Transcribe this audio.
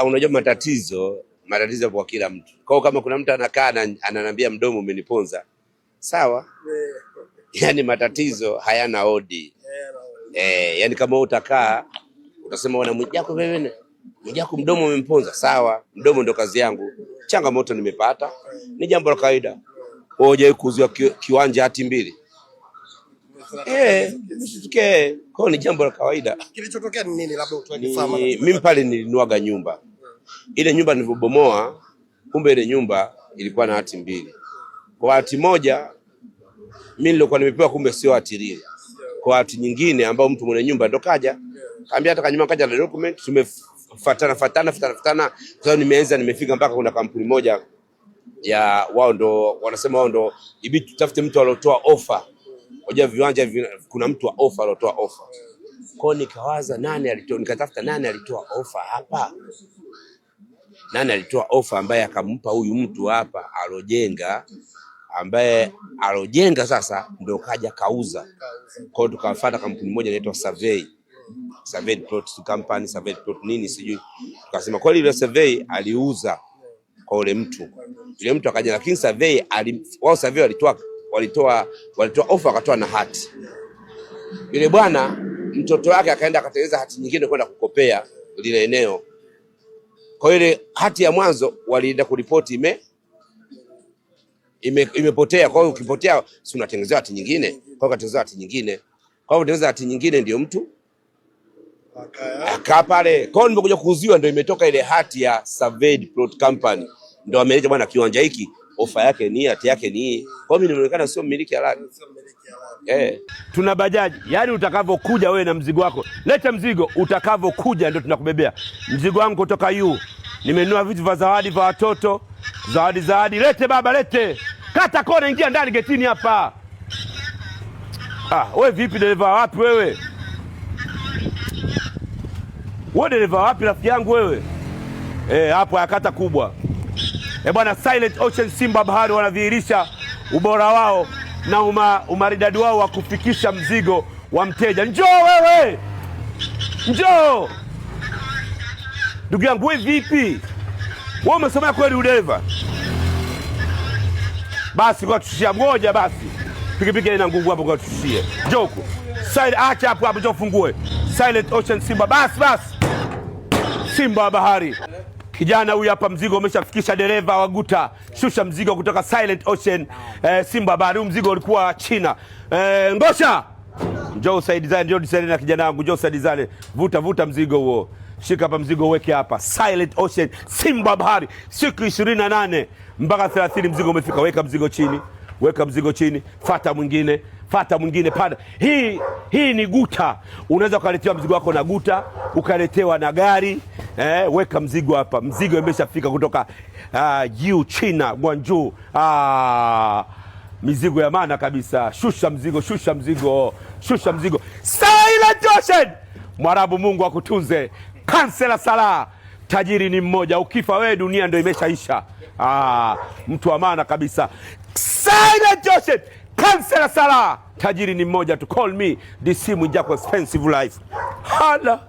Unajua matatizo kwa kila mtu. Kwa kama kuna mtu anakaa ananiambia mdomo umeniponza, sawa? Yani matatizo hayana hodi. Yani kama utakaa utasema wana Mwijaku wewe, Mwijaku mdomo umemponza, sawa? Mdomo ndo kazi yangu. Changamoto nimepata, ni jambo la kawaida. Wewe kuuzia kiwanja hati mbili. Kwa ni jambo la kawaida. Kilichotokea ni nini, labda utoe kifahamu? Mimi pale nilinuaga nyumba. Ile nyumba nilipobomoa, kumbe ile nyumba ilikuwa na hati mbili. Kwa hati moja mimi nilikuwa nimepewa, kumbe sio hati ile. Kwa hati nyingine ambayo mtu mwenye nyumba ndo kaja, kaambia hata kanyuma kaja na document, tumefuatana kwa nimefika mpaka kuna kampuni moja ya wao ndo wanasema wao ndo ibidi tutafute mtu aliyotoa offer. Hoja viwanja kuna mtu wa offer aliyotoa offer. Kwa nikawaza nikatafuta nani alitoa offer hapa. Nani alitoa offer ambaye akampa huyu mtu hapa alojenga, ambaye alojenga sasa ndo kaja kauza. Kwa tukafuata kampuni moja inaitwa Survey Plot Company, Survey Plot nini sijui. Tukasema kwa ile survey aliuza kwa ule mtu. Yule mtu akaja, lakini wao survey walitoa offer, akatoa na hati. Yule bwana mtoto wake akaenda akatengeneza hati nyingine kwenda kukopea lile eneo. Kwa ile hati ya mwanzo walienda kuripoti imepotea. Kwa hiyo ukipotea si unatengeneza hati nyingine. Kwa hiyo akatengeneza hati nyingine. Kwa hiyo utengeneza hati nyingine ndio mtu akaa pale. Kwa hiyo nimekuja kuuziwa ndio imetoka ile hati ya Survey Plot Company. Ndio ameleta bwana kiwanja hiki, ofa yake ni hati yake ni hii. Kwa hiyo nimeonekana sio mmiliki halali. Tuna bajaji. Yaani utakavokuja wewe na mzigo wako. Leta mzigo, utakavokuja ndio tunakubebea. Mzigo wangu kutoka nimenunua vitu vya zawadi vya watoto. Zawadi. Lete baba, lete. Kata kona, ingia ndani getini hapa. Wewe vipi, dereva wapi wewe? Wewe dereva wapi rafiki yangu wewe? Hapo yakata kubwa. Bwana, Silent Ocean Simba Bahari wanadhihirisha ubora wao na umaridadi wao wa kufikisha mzigo wa mteja. Njoo wewe. Njoo. Ndugu yangu wewe vipi? Wewe umesomea kweli udereva? Basi kwa tushushia moja basi. Pikipiki ina nguvu hapo kwa tushushie. Njoo huko. Acha hapo njoo fungue. Silent Ocean Simba basi. Simba Bahari. Kijana huyu hapa mzigo umeshafikisha, dereva wa guta. Shusha mzigo kutoka Silent Ocean Simba Bahari. Mzigo ulikuwa China. Ngosha. Njoo usaidizane, njoo disaidizane na kijana wangu, njoo usaidizane. Vuta mzigo huo. Shika hapa mzigo uweke hapa. Silent Ocean Simba Bahari. Siku 28 mpaka 30 mzigo umefika. Weka mzigo chini. Fata mwingine. Pada. Hii ni guta. Unaweza ukaletewa mzigo wako na guta, ukaletewa na gari. Weka mzigo hapa. Mzigo imeshafika kutoka China, Guangzhou. Mizigo ya maana kabisa. Shusha mzigo. Silent Ocean. Mwarabu, Mungu akutunze. Kansela Salah. Tajiri ni mmoja. Ukifa wewe dunia ndio imeshaisha. Mtu wa maana kabisa. Silent Ocean. Kansela Salah. Tajiri ni mmoja tu. Call me DC Mwijaku Expensive Life. Hala.